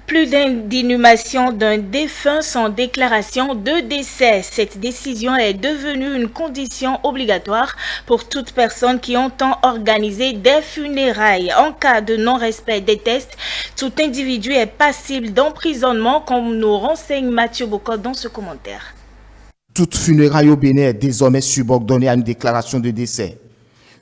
Plus d'inhumation d'un défunt sans déclaration de décès. Cette décision est devenue une condition obligatoire pour toute personne qui entend organiser des funérailles. En cas de non-respect des tests, tout individu est passible d'emprisonnement, comme nous renseigne Mathieu Bocot dans ce commentaire. Toute funéraille au Bénin est désormais subordonnée à une déclaration de décès.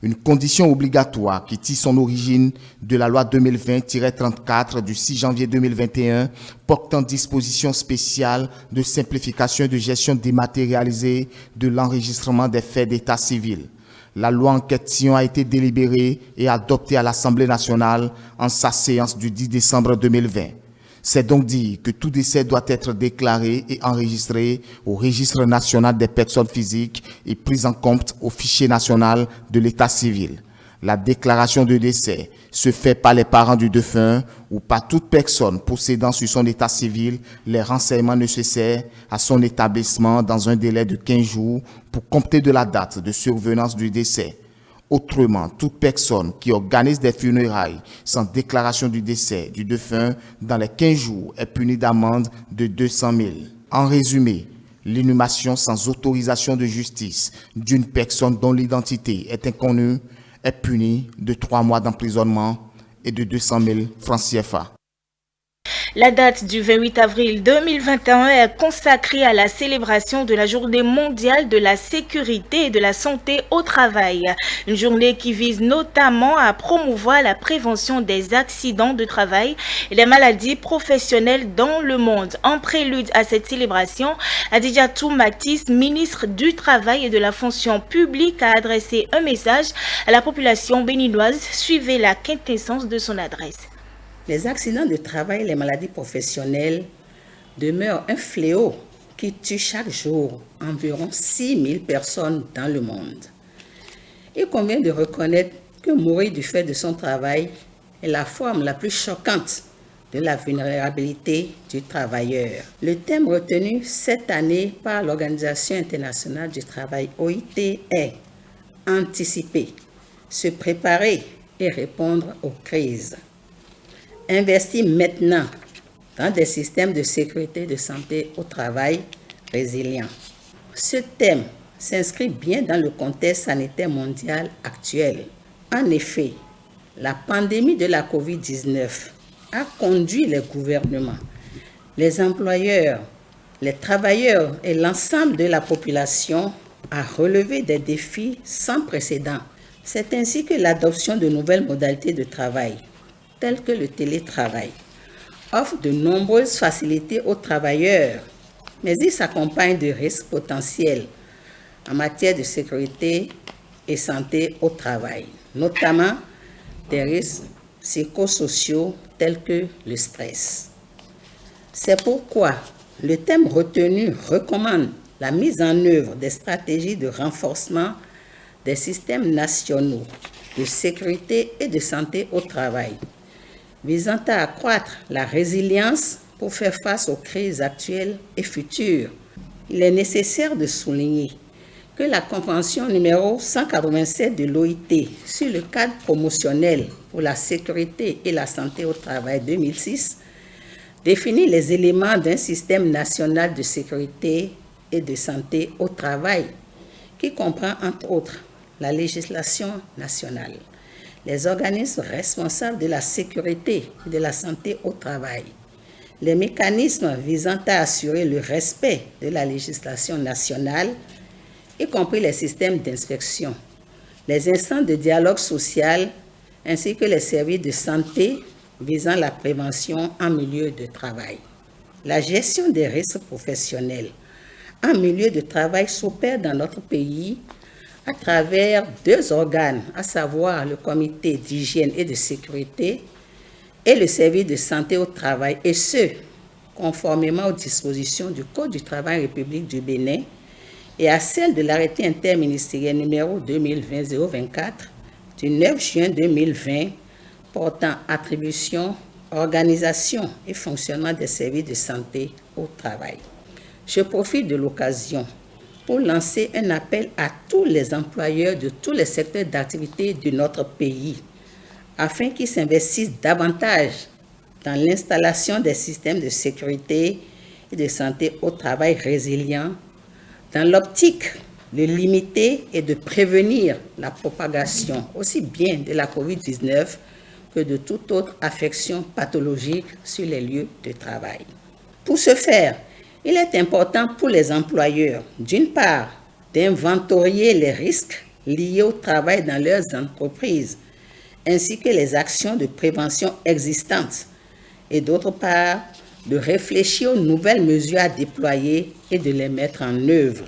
Une condition obligatoire qui tire son origine de la loi 2020-34 du 6 janvier 2021 portant dispositions spéciales de simplification et de gestion dématérialisée de l'enregistrement des faits d'état civil. La loi en question a été délibérée et adoptée à l'Assemblée nationale en sa séance du 10 décembre 2020. C'est donc dire que tout décès doit être déclaré et enregistré au registre national des personnes physiques et pris en compte au fichier national de l'état civil. La déclaration de décès se fait par les parents du défunt ou par toute personne possédant sur son état civil les renseignements nécessaires à son établissement dans un délai de 15 jours pour compter de la date de survenance du décès. Autrement, toute personne qui organise des funérailles sans déclaration du décès du défunt dans les 15 jours est punie d'amende de 200 000. En résumé, l'inhumation sans autorisation de justice d'une personne dont l'identité est inconnue est punie de 3 mois d'emprisonnement et de 200 000 francs CFA. La date du 28 avril 2021 est consacrée à la célébration de la Journée mondiale de la sécurité et de la santé au travail. Une journée qui vise notamment à promouvoir la prévention des accidents de travail et des maladies professionnelles dans le monde. En prélude à cette célébration, Adidjatou Matisse, ministre du Travail et de la fonction publique, a adressé un message à la population béninoise. Suivez la quintessence de son adresse. Les accidents de travail et les maladies professionnelles demeurent un fléau qui tue chaque jour environ 6 000 personnes dans le monde. Il convient de reconnaître que mourir du fait de son travail est la forme la plus choquante de la vulnérabilité du travailleur. Le thème retenu cette année par l'Organisation internationale du travail OIT est « Anticiper, se préparer et répondre aux crises ». Investir maintenant dans des systèmes de sécurité et de santé au travail résilients. Ce thème s'inscrit bien dans le contexte sanitaire mondial actuel. En effet, la pandémie de la COVID-19 a conduit les gouvernements, les employeurs, les travailleurs et l'ensemble de la population à relever des défis sans précédent. C'est ainsi que l'adoption de nouvelles modalités de travail, tels que le télétravail, offre de nombreuses facilités aux travailleurs, mais il s'accompagne de risques potentiels en matière de sécurité et santé au travail, notamment des risques psychosociaux tels que le stress. C'est pourquoi le thème retenu recommande la mise en œuvre des stratégies de renforcement des systèmes nationaux de sécurité et de santé au travail, visant à accroître la résilience pour faire face aux crises actuelles et futures. Il est nécessaire de souligner que la Convention numéro 187 de l'OIT sur le cadre promotionnel pour la sécurité et la santé au travail 2006 définit les éléments d'un système national de sécurité et de santé au travail qui comprend entre autres la législation nationale, les organismes responsables de la sécurité et de la santé au travail, les mécanismes visant à assurer le respect de la législation nationale, y compris les systèmes d'inspection, les instances de dialogue social, ainsi que les services de santé visant la prévention en milieu de travail. La gestion des risques professionnels en milieu de travail s'opère dans notre pays à travers 2 organes, à savoir le comité d'hygiène et de sécurité et le service de santé au travail, et ce, conformément aux dispositions du Code du travail République du Bénin et à celles de l'arrêté interministériel numéro 2020-024 du 9 juin 2020 portant attribution, organisation et fonctionnement des services de santé au travail. Je profite de l'occasion pour lancer un appel à tous les employeurs de tous les secteurs d'activité de notre pays, afin qu'ils s'investissent davantage dans l'installation des systèmes de sécurité et de santé au travail résilients, dans l'optique de limiter et de prévenir la propagation aussi bien de la COVID-19 que de toute autre affection pathologique sur les lieux de travail. Pour ce faire, il est important pour les employeurs, d'une part, d'inventorier les risques liés au travail dans leurs entreprises, ainsi que les actions de prévention existantes, et d'autre part, de réfléchir aux nouvelles mesures à déployer et de les mettre en œuvre.